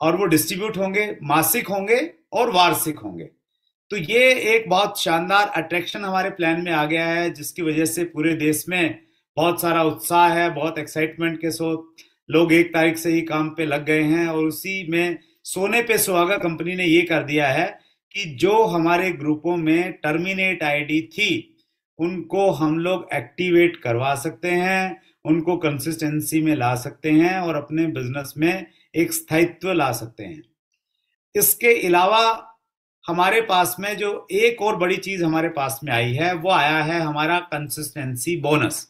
[SPEAKER 1] और वो डिस्ट्रीब्यूट होंगे, मासिक होंगे और वार्षिक होंगे। तो ये एक बहुत शानदार अट्रैक्शन हमारे प्लान में आ गया है, जिसकी वजह से पूरे देश में बहुत सारा उत्साह है, बहुत एक्साइटमेंट के साथ लोग 1 तारीख से ही काम पे लग गए हैं। और उसी में सोने पे सुहागा कंपनी ने ये कर दिया है कि जो हमारे ग्रुपों में टर्मिनेट आईडी थी, उनको हम लोग एक्टिवेट करवा सकते हैं, उनको कंसिस्टेंसी में ला सकते हैं और अपने बिजनेस में एक स्थायित्व ला सकते हैं। इसके अलावा हमारे पास में जो एक और बड़ी चीज हमारे पास में आई है, वो आया है हमारा कंसिस्टेंसी बोनस।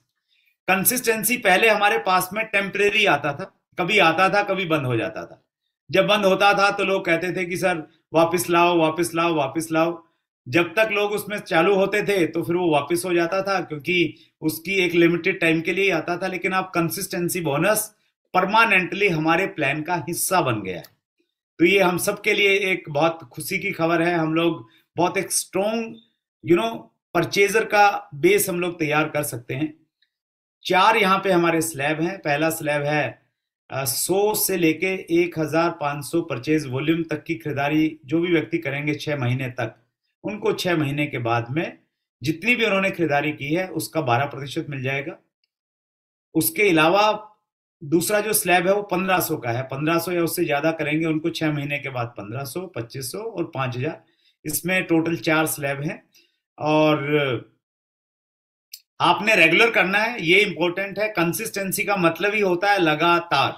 [SPEAKER 1] कंसिस्टेंसी पहले हमारे पास में टेम्परेरी आता था, कभी बंद हो जाता था। जब बंद होता था तो लोग कहते थे कि सर वापस लाओ, वापस लाओ, वापस लाओ। जब तक लोग उसमें चालू होते थे तो फिर वो वापस हो जाता था, क्योंकि उसकी एक लिमिटेड टाइम के लिए आता था। लेकिन अब कंसिस्टेंसी बोनस परमानेंटली हमारे प्लान का हिस्सा बन गया है। तो ये हम सब के लिए एक बहुत खुशी की खबर है। हम लोग बहुत एक स्ट्रॉन्ग परचेजर का बेस हम लोग तैयार कर सकते हैं। 4 यहाँ पे हमारे स्लैब हैं। पहला स्लैब है 100 से लेके 1,500 परचेज वॉल्यूम तक की खरीदारी जो भी व्यक्ति करेंगे 6 महीने तक, उनको 6 महीने के बाद में जितनी भी उन्होंने खरीदारी की है उसका 12% मिल जाएगा। उसके अलावा दूसरा जो स्लैब है वो 1,500 का है। 1,500 या उससे ज्यादा करेंगे उनको 6 महीने के बाद 1,500, 2,500 और 5,000। इसमें टोटल 4 स्लैब हैं। और आपने रेगुलर करना है, ये इंपॉर्टेंट है। कंसिस्टेंसी का मतलब ही होता है लगातार।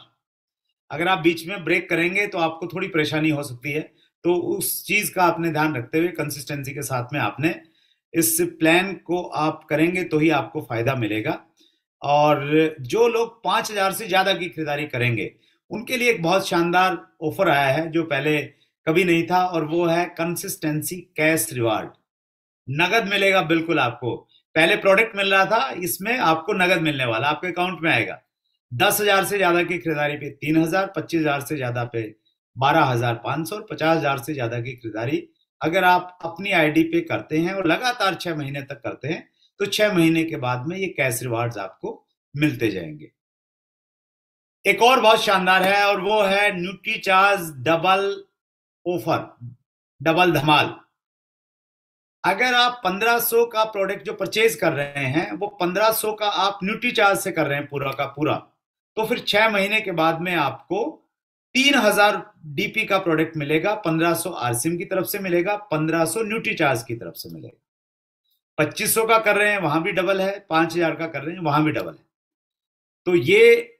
[SPEAKER 1] अगर आप बीच में ब्रेक करेंगे तो आपको थोड़ी परेशानी हो सकती है। तो उस चीज का आपने ध्यान रखते हुए कंसिस्टेंसी के साथ में आपने इस प्लान को आप करेंगे तो ही आपको फायदा मिलेगा। और जो लोग 5,000 से ज्यादा की खरीदारी करेंगे उनके लिए एक बहुत शानदार ऑफर आया है जो पहले कभी नहीं था, और वो है कंसिस्टेंसी कैश रिवार्ड। नगद मिलेगा बिल्कुल आपको। पहले प्रोडक्ट मिल रहा था, इसमें आपको नगद मिलने वाला, आपके अकाउंट में आएगा। 10,000 से ज्यादा की खरीदारी पे 3,000, 25,000 से ज्यादा पे 12,500 और 50,000 से ज्यादा की खरीदारी अगर आप अपनी आईडी पे करते हैं और लगातार 6 महीने तक करते हैं तो 6 महीने के बाद में ये कैश रिवार्ड्स आपको मिलते जाएंगे। एक और बहुत शानदार है और वो है न्यूट्रीचार्ज डबल ऑफर, डबल धमाल। अगर आप 1500 का प्रोडक्ट जो परचेज कर रहे हैं वो 1500 का आप न्यूट्रीचार्ज से कर रहे हैं पूरा का पूरा, तो फिर 6 महीने के बाद में आपको 3,000 डीपी का प्रोडक्ट मिलेगा। 1500 आरसीएम की तरफ से मिलेगा, 1500 न्यूट्रीचार्ज की तरफ से मिलेगा। 2500 का कर रहे हैं वहां भी डबल है, 5,000 का कर रहे हैं वहां भी डबल है। तो ये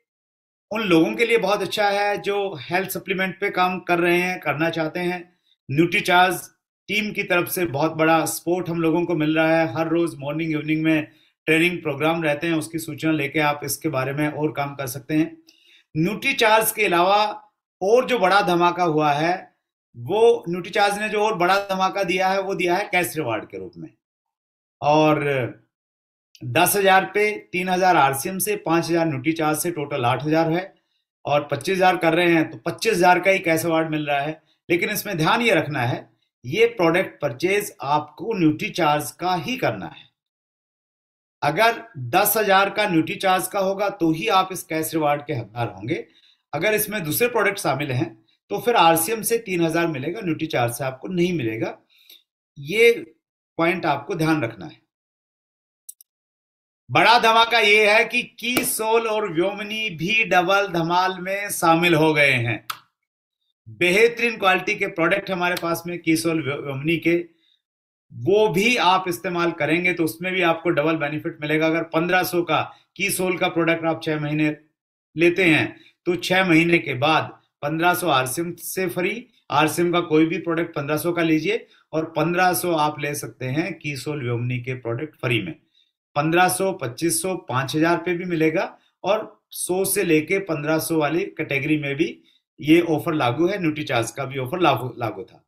[SPEAKER 1] उन लोगों के लिए बहुत अच्छा है जो हेल्थ सप्लीमेंट पे काम कर रहे हैं, करना चाहते हैं। न्यूट्रीचार्ज टीम की तरफ से बहुत बड़ा सपोर्ट हम लोगों को मिल रहा है। हर रोज मॉर्निंग इवनिंग में ट्रेनिंग प्रोग्राम रहते हैं, उसकी सूचना लेके आप इसके बारे में और काम कर सकते हैं। न्यूट्रीचार्ज के अलावा और जो बड़ा धमाका हुआ है, वो न्यूट्रीचार्ज ने जो और बड़ा धमाका दिया है वो दिया है कैश रिवार्ड के रूप में। और 10,000 पे 3,000 आरसीएम से, 5,000 न्यूट्रीचार्ज से टोटल 8,000 है। और 25,000 कर रहे हैं तो 25,000 का ही कैश अवार्ड मिल रहा है। लेकिन इसमें ध्यान ये रखना है, ये प्रोडक्ट परचेज आपको न्यूट्रीचार्ज का ही करना है। अगर 10,000 का न्यूट्रीचार्ज का होगा तो ही आप इस कैश रिवार्ड के हकदार होंगे। अगर इसमें दूसरे प्रोडक्ट शामिल हैं तो फिर आरसीएम से 3,000 मिलेगा, न्यूट्रीचार्ज से आपको नहीं मिलेगा। ये पॉइंट आपको ध्यान रखना है। बड़ा धमाका ये है कि की सोल और व्योमिनी भी डबल धमाल में शामिल हो गए हैं। बेहतरीन क्वालिटी के प्रोडक्ट हमारे पास में की सोल व्योमिनी के, वो भी आप इस्तेमाल करेंगे तो उसमें भी आपको डबल बेनिफिट मिलेगा। अगर 1500 का की सोल का प्रोडक्ट आप 6 महीने लेते हैं तो 6 महीने के बाद 1500 आरसीएम से फ्री, आरसीएम का कोई भी प्रोडक्ट 1500 का लीजिए और 1500 आप ले सकते हैं की सोल व्योमिनी के प्रोडक्ट फ्री में। 1500, 2500, 5,000 पे भी मिलेगा और 100 से लेके 1500 वाली कैटेगरी में भी ये ऑफर लागू है। न्यूट्रीचार्ज का भी ऑफर लागू था।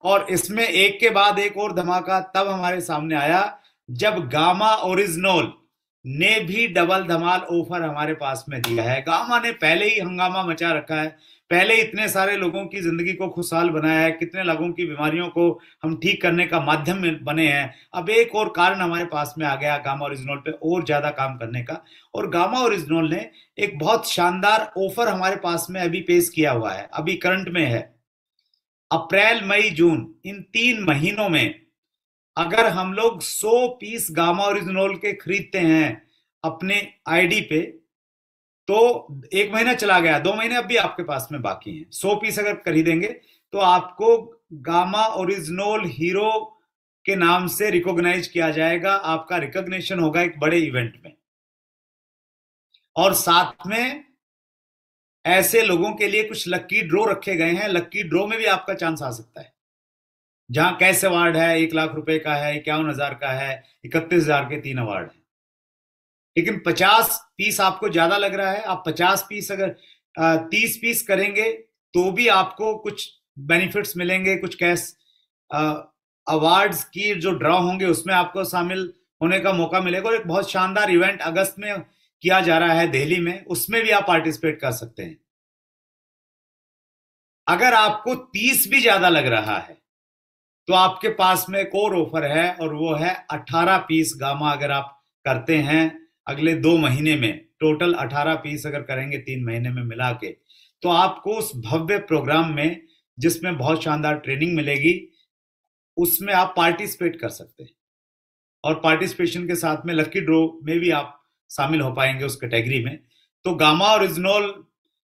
[SPEAKER 1] और इसमें एक के बाद एक और धमाका तब हमारे सामने आया जब गामा ओरिजिनल ने भी डबल धमाल ऑफर हमारे पास में दिया है। गामा ने पहले ही हंगामा मचा रखा है, पहले इतने सारे लोगों की जिंदगी को खुशहाल बनाया है, कितने लोगों की बीमारियों को हम ठीक करने का माध्यम बने हैं। अब एक और कारण हमारे पास में आ गया गामा ओरिजिनल पे और ज्यादा काम करने का। और गामा ओरिजिनल ने एक बहुत शानदार ऑफर हमारे पास में अभी पेश किया हुआ है, अभी करंट में है। अप्रैल, मई, जून इन 3 महीनों में अगर हम लोग 100 पीस गामा ओरिजिनल के खरीदते हैं अपने आईडी पे तो 1 महीना चला गया, 2 महीने अब भी आपके पास में बाकी हैं। 100 पीस अगर खरीदेंगे तो आपको गामा ओरिजिनल हीरो के नाम से रिकॉग्नाइज किया जाएगा, आपका रिकॉग्निशन होगा एक बड़े इवेंट में। और साथ में ऐसे लोगों के लिए कुछ लक्की ड्रॉ रखे गए हैं, लक्की ड्रॉ में भी आपका चांस आ सकता है। जहां कैश अवार्ड है 1,00,000 रुपए का है, 51,000 का है, 31,000 के 3 अवार्ड है। लेकिन 50 पीस आपको ज्यादा लग रहा है, आप 50 पीस अगर 30 पीस करेंगे तो भी आपको कुछ बेनिफिट्स मिलेंगे, कुछ कैश अवार्ड्स की जो ड्रॉ होंगे उसमें आपको शामिल होने का मौका मिलेगा। और एक बहुत शानदार इवेंट अगस्त में किया जा रहा है दिल्ली में, उसमें भी आप पार्टिसिपेट कर सकते हैं। अगर आपको 30 भी ज्यादा लग रहा है तो आपके पास में एक और ऑफर है और वो है 18 पीस गामा। अगर आप करते हैं अगले 2 महीने में, टोटल 18 पीस अगर करेंगे 3 महीने में मिला के, तो आपको उस भव्य प्रोग्राम में जिसमें बहुत शानदार ट्रेनिंग मिलेगी उसमें आप पार्टिसिपेट कर सकते हैं। और पार्टिसिपेशन के साथ में लकी ड्रॉ में भी आप शामिल हो पाएंगे उस कैटेगरी में। तो गामा ओरिजिनल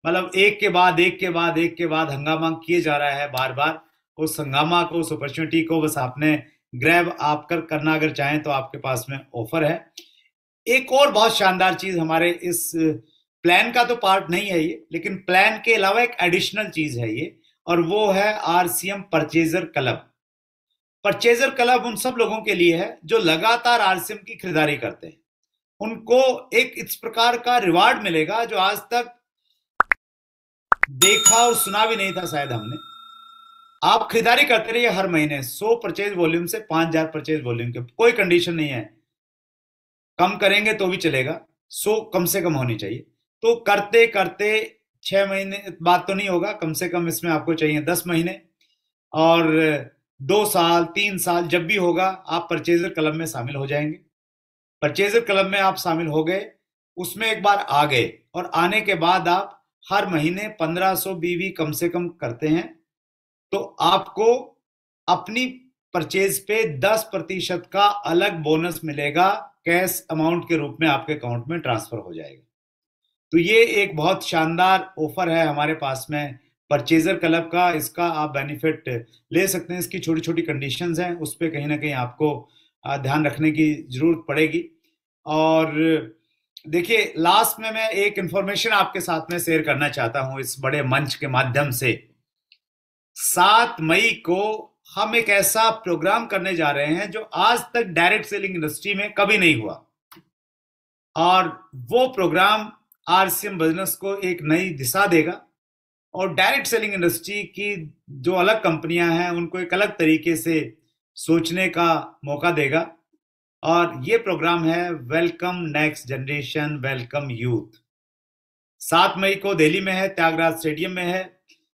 [SPEAKER 1] मतलब एक के बाद एक के बाद एक के बाद हंगामा किए जा रहा है बार बार। उस हंगामा को, उस अपॉर्चुनिटी को बस आपने ग्रैब आप करना अगर चाहें तो आपके पास में ऑफर है। एक और बहुत शानदार चीज हमारे इस प्लान का तो पार्ट नहीं है ये, लेकिन प्लान के अलावा एक एडिशनल चीज है ये, और वो है RCM purchaser club. Purchaser club उन सब लोगों के लिए है जो लगातार आरसीएम की खरीदारी करते हैं। उनको एक इस प्रकार का रिवार्ड मिलेगा जो आज तक देखा और सुना भी नहीं था शायद हमने। आप खरीदारी करते रहिए हर महीने 100 परचेज वॉल्यूम से 5,000 परचेज वॉल्यूम के, कोई कंडीशन नहीं है, कम करेंगे तो भी चलेगा, 100 कम से कम होनी चाहिए। तो करते करते 6 महीने बात तो नहीं होगा, कम से कम इसमें आपको चाहिए 10 महीने, और 2 साल 3 साल जब भी होगा आप परचेजर क्लब में शामिल हो जाएंगे। परचेजर क्लब में आप शामिल हो गए, उसमें एक बार आ गए, और आने के बाद आप हर महीने 1500 बीवी कम से कम करते हैं, तो आपको अपनी परचेज पे 10% का अलग बोनस मिलेगा, कैश अमाउंट के रूप में आपके अकाउंट में ट्रांसफर हो जाएगा। तो ये एक बहुत शानदार ऑफर है हमारे पास में परचेजर क्लब का, इसका आप बेनिफिट ले सकते हैं। इसकी छोटी छोटी कंडीशंस हैं, उस पर कहीं ना कहीं आपको ध्यान रखने की जरूरत पड़ेगी। और देखिए, लास्ट में मैं एक इंफॉर्मेशन आपके साथ में शेयर करना चाहता हूं इस बड़े मंच के माध्यम से। 7 मई को हम एक ऐसा प्रोग्राम करने जा रहे हैं जो आज तक डायरेक्ट सेलिंग इंडस्ट्री में कभी नहीं हुआ, और वो प्रोग्राम आरसीएम बिजनेस को एक नई दिशा देगा, और डायरेक्ट सेलिंग इंडस्ट्री की जो अलग कंपनियां हैं उनको एक अलग तरीके से सोचने का मौका देगा। और ये प्रोग्राम है welcome next generation, welcome youth. 7 मई को दिल्ली में है, त्यागराज स्टेडियम में है।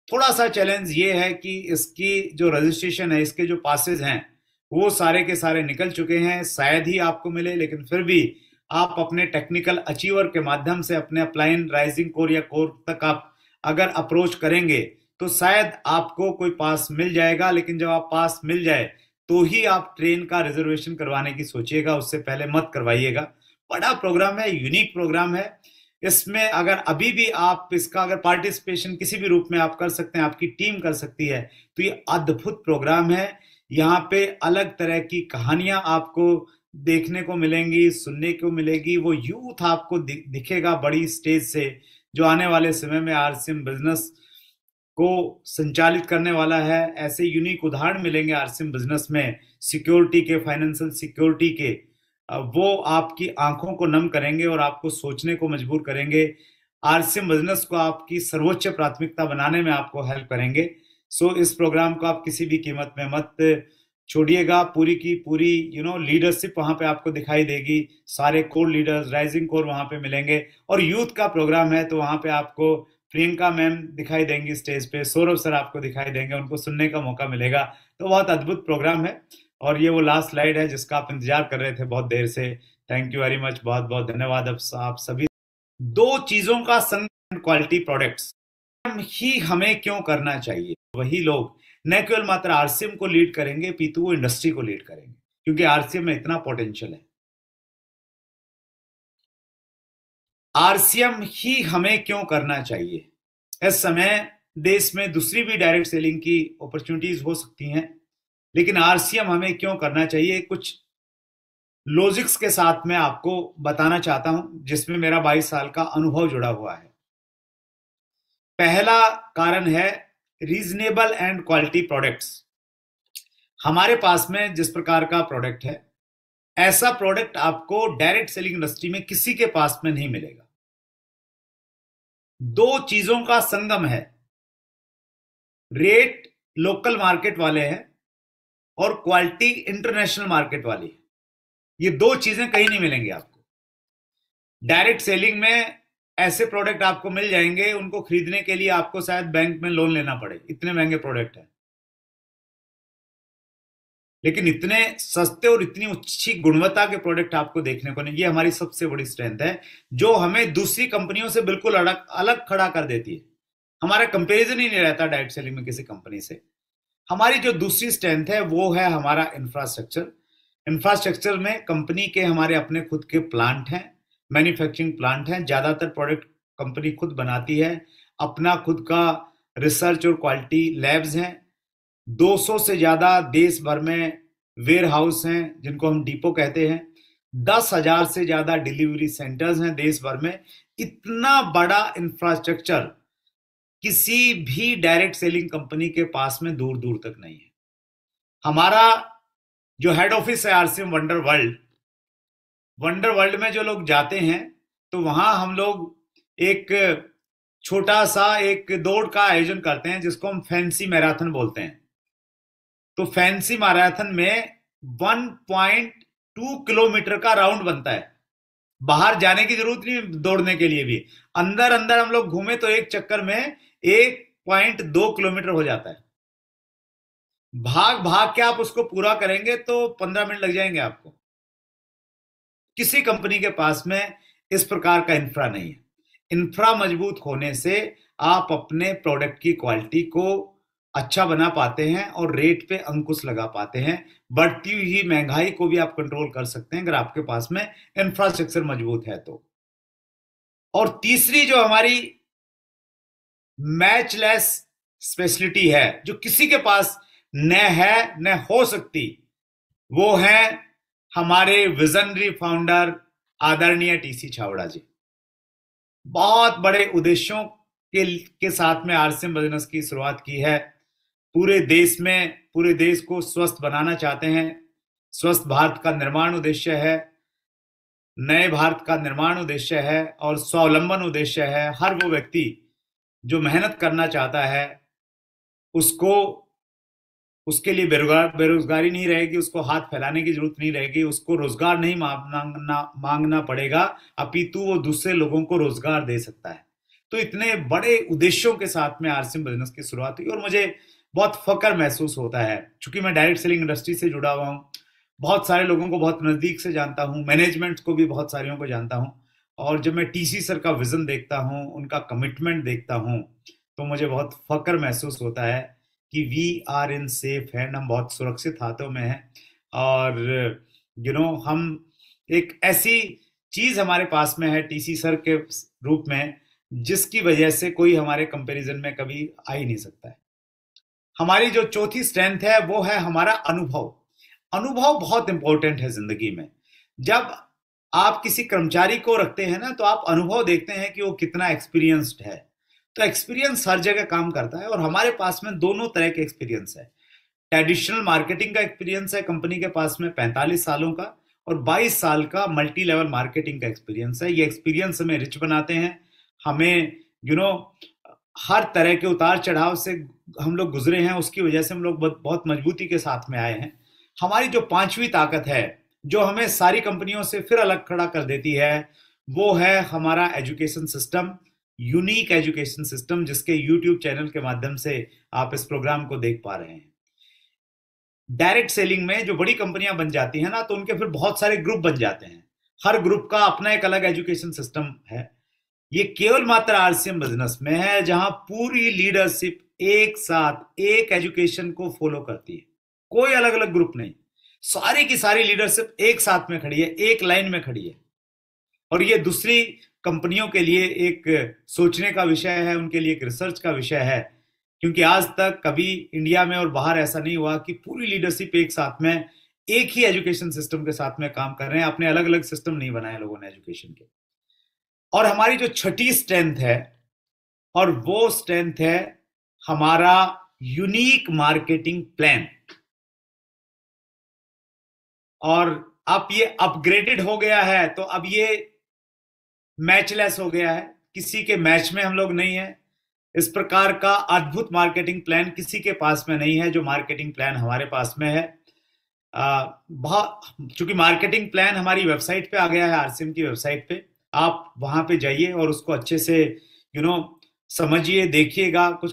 [SPEAKER 1] थोड़ा सा चैलेंज ये है कि इसकी जो रजिस्ट्रेशन है, इसके जो पासेज हैं, वो सारे के सारे निकल चुके हैं, शायद ही आपको मिले, लेकिन फिर भी आप अपने टेक्निकल अचीवर के माध्यम से अपने अपलाइन राइजिंग कोर या कोर तक आप अगर अप्रोच करेंगे तो शायद आपको कोई पास मिल जाएगा। लेकिन जब आप पास मिल जाए तो ही आप ट्रेन का रिजर्वेशन करवाने की सोचिएगा, उससे पहले मत करवाइएगा। बड़ा प्रोग्राम है, यूनिक प्रोग्राम है। इसमें अगर अभी भी आप इसका अगर पार्टिसिपेशन किसी भी रूप में आप कर सकते हैं, आपकी टीम कर सकती है, तो ये अद्भुत प्रोग्राम है। यहाँ पे अलग तरह की कहानियां आपको देखने को मिलेंगी, सुनने को मिलेगी। वो यूथ आपको दिखेगा बड़ी स्टेज से, जो आने वाले समय में आरसीएम बिजनेस को संचालित करने वाला है। ऐसे यूनिक उदाहरण मिलेंगे आरसीएम बिजनेस में, सिक्योरिटी के, फाइनेंशियल सिक्योरिटी के। वो आपकी आंखों को नम करेंगे और आपको सोचने को मजबूर करेंगे। आरसीएम बिजनेस को आपकी सर्वोच्च प्राथमिकता बनाने में आपको हेल्प करेंगे। सो इस प्रोग्राम को आप किसी भी कीमत में मत छोड़िएगा। पूरी की पूरी लीडरशिप वहां पे आपको दिखाई देगी, सारे कोर लीडर्स, राइजिंग कोर वहां पे मिलेंगे। और यूथ का प्रोग्राम है तो वहां पे आपको प्रियंका मैम दिखाई देंगी स्टेज पे, सौरभ सर आपको दिखाई देंगे, उनको सुनने का मौका मिलेगा। तो बहुत अद्भुत प्रोग्राम है। और ये वो लास्ट स्लाइड है जिसका आप इंतजार कर रहे थे बहुत देर से। थैंक यू वेरी मच, बहुत बहुत धन्यवाद अब आप सभी। दो चीजों का संग, क्वालिटी प्रोडक्ट्स ही हमें क्यों करना चाहिए। वही लोग न केवल मात्र आरसीएम को लीड करेंगे पीतू, वो इंडस्ट्री को लीड करेंगे, क्योंकि आरसीएम में इतना पोटेंशियल है। आरसीएम ही हमें क्यों करना चाहिए। इस समय देश में दूसरी भी डायरेक्ट सेलिंग की अपॉर्चुनिटीज हो सकती हैं, लेकिन आरसीएम हमें क्यों करना चाहिए, कुछ लॉजिक्स के साथ मैं आपको बताना चाहता हूं, जिसमें मेरा 22 साल का अनुभव जुड़ा हुआ है। पहला कारण है रीजनेबल एंड क्वालिटी प्रोडक्ट्स। हमारे पास में जिस प्रकार का प्रोडक्ट है, ऐसा प्रोडक्ट आपको डायरेक्ट सेलिंग इंडस्ट्री में किसी के पास में नहीं मिलेगा। दो चीजों का संगम है, रेट लोकल मार्केट वाले हैं और क्वालिटी इंटरनेशनल मार्केट वाली है। ये दो चीजें कहीं नहीं मिलेंगी आपको। डायरेक्ट सेलिंग में ऐसे प्रोडक्ट आपको मिल जाएंगे, उनको खरीदने के लिए आपको शायद बैंक में लोन लेना पड़े, इतने महंगे प्रोडक्ट हैं। लेकिन इतने सस्ते और इतनी अच्छी गुणवत्ता के प्रोडक्ट आपको देखने को नहीं। ये हमारी सबसे बड़ी स्ट्रेंथ है, जो हमें दूसरी कंपनियों से बिल्कुल अलग अलग खड़ा कर देती है। हमारा कंपैरिजन ही नहीं रहता डायरेक्ट सेलिंग में किसी कंपनी से। हमारी जो दूसरी स्ट्रेंथ है वो है हमारा इंफ्रास्ट्रक्चर। इंफ्रास्ट्रक्चर में कंपनी के हमारे अपने खुद के प्लांट हैं, मैन्युफैक्चरिंग प्लांट हैं। ज्यादातर प्रोडक्ट कंपनी खुद बनाती है, अपना खुद का रिसर्च और क्वालिटी लैब्स हैं। 200 से ज्यादा देश भर में वेयर हाउस हैं, जिनको हम डिपो कहते हैं। 10,000 से ज्यादा डिलीवरी सेंटर्स हैं देश भर में। इतना बड़ा इंफ्रास्ट्रक्चर किसी भी डायरेक्ट सेलिंग कंपनी के पास में दूर दूर तक नहीं है। हमारा जो हेड ऑफिस है RCM wonder world, wonder world में जो लोग जाते हैं तो वहां हम लोग एक छोटा सा एक दौड़ का आयोजन करते हैं, जिसको हम फैंसी मैराथन बोलते हैं। तो फैंसी मैराथन में 1.2 किलोमीटर का राउंड बनता है। बाहर जाने की जरूरत नहीं दौड़ने के लिए भी। अंदर अंदर हम लोग घूमे तो एक चक्कर में 1.2 किलोमीटर हो जाता है। भाग भाग के आप उसको पूरा करेंगे तो 15 मिनट लग जाएंगे आपको। किसी कंपनी के पास में इस प्रकार का इंफ्रा नहीं है। इंफ्रा मजबूत होने से आप अपने प्रोडक्ट की क्वालिटी को अच्छा बना पाते हैं और रेट पे अंकुश लगा पाते हैं। बढ़ती हुई महंगाई को भी आप कंट्रोल कर सकते हैं अगर आपके पास में इंफ्रास्ट्रक्चर मजबूत है तो। और तीसरी जो हमारी मैचलेस स्पेशलिटी है, जो किसी के पास न है न हो सकती, वो है हमारे विजनरी फाउंडर आदरणीय टीसी छाबड़ा जी। बहुत बड़े उद्देश्यों के साथ में आरसीएम बिजनेस की शुरुआत की है। पूरे देश को स्वस्थ बनाना चाहते हैं। स्वस्थ भारत का निर्माण उद्देश्य है, नए भारत का निर्माण उद्देश्य है और स्वावलंबन उद्देश्य है। हर वो व्यक्ति जो मेहनत करना चाहता है उसको, उसके लिए बेरोजगारी नहीं रहेगी, उसको हाथ फैलाने की जरूरत नहीं रहेगी, उसको रोजगार नहीं मांगना पड़ेगा, अपितु वो दूसरे लोगों को रोजगार दे सकता है। तो इतने बड़े उद्देश्यों के साथ में आरसीएम बिजनेस की शुरुआत हुई और मुझे बहुत फक्र महसूस होता है। चूंकि मैं डायरेक्ट सेलिंग इंडस्ट्री से जुड़ा हुआ हूँ, बहुत सारे लोगों को बहुत नजदीक से जानता हूँ, मैनेजमेंट को भी बहुत सारियों को जानता हूँ। और जब मैं टीसी सर का विजन देखता हूँ, उनका कमिटमेंट देखता हूँ, तो मुझे बहुत फक्र महसूस होता है कि we are in safe hand, हम बहुत सुरक्षित हाथों में हैं। और हम एक ऐसी चीज हमारे पास में है टीसी सर के रूप में, जिसकी वजह से कोई हमारे कंपैरिजन में कभी आ ही नहीं सकता है। हमारी जो चौथी स्ट्रेंथ है वो है हमारा अनुभव। अनुभव बहुत इंपॉर्टेंट है जिंदगी में। जब आप किसी कर्मचारी को रखते हैं ना, तो आप अनुभव देखते हैं कि वो कितना एक्सपीरियंस्ड है। तो एक्सपीरियंस हर जगह काम करता है और हमारे पास में दोनों तरह के एक्सपीरियंस है। ट्रेडिशनल मार्केटिंग का एक्सपीरियंस है कंपनी के पास में 45 सालों का, और 22 साल का मल्टी लेवल मार्केटिंग का एक्सपीरियंस है। ये एक्सपीरियंस हमें रिच बनाते हैं। हमें हर तरह के उतार चढ़ाव से हम लोग गुजरे हैं, उसकी वजह से हम लोग बहुत मजबूती के साथ में आए हैं। हमारी जो पांचवी ताकत है, जो हमें सारी कंपनियों से फिर अलग खड़ा कर देती है, वो है हमारा education system, unique education system, जिसके यूट्यूब चैनल के माध्यम से आप इस प्रोग्राम को देख पा रहे हैं। डायरेक्ट सेलिंग में जो बड़ी कंपनियां बन जाती हैं ना, तो उनके फिर बहुत सारे ग्रुप बन जाते हैं। हर ग्रुप का अपना एक अलग एजुकेशन सिस्टम है। ये केवल मात्र आरसीएम बिजनेस में है जहां पूरी लीडरशिप एक साथ एक एजुकेशन को फॉलो करती है। कोई अलग अलग ग्रुप नहीं, सारी की सारी लीडरशिप एक साथ में खड़ी है, एक लाइन में खड़ी है। और ये दूसरी कंपनियों के लिए एक सोचने का विषय है, उनके लिए एक रिसर्च का विषय है, क्योंकि आज तक कभी इंडिया में और बाहर ऐसा नहीं हुआ कि पूरी लीडरशिप एक साथ में एक ही एजुकेशन सिस्टम के साथ में काम कर रहे हैं। अपने अलग अलग सिस्टम नहीं बनाए लोगों ने एजुकेशन के। और हमारी जो छठी स्ट्रेंथ है, और वो स्ट्रेंथ है हमारा यूनिक मार्केटिंग प्लान। और अब ये अपग्रेडेड हो गया है, तो अब ये मैचलेस हो गया है। किसी के मैच में हम लोग नहीं है। इस प्रकार का अद्भुत मार्केटिंग प्लान किसी के पास में नहीं है जो मार्केटिंग प्लान हमारे पास में है। चूंकि मार्केटिंग प्लान हमारी वेबसाइट पे आ गया है, आरसीएम की वेबसाइट पे, आप वहां पे जाइए और उसको अच्छे से समझिए, देखिएगा। कुछ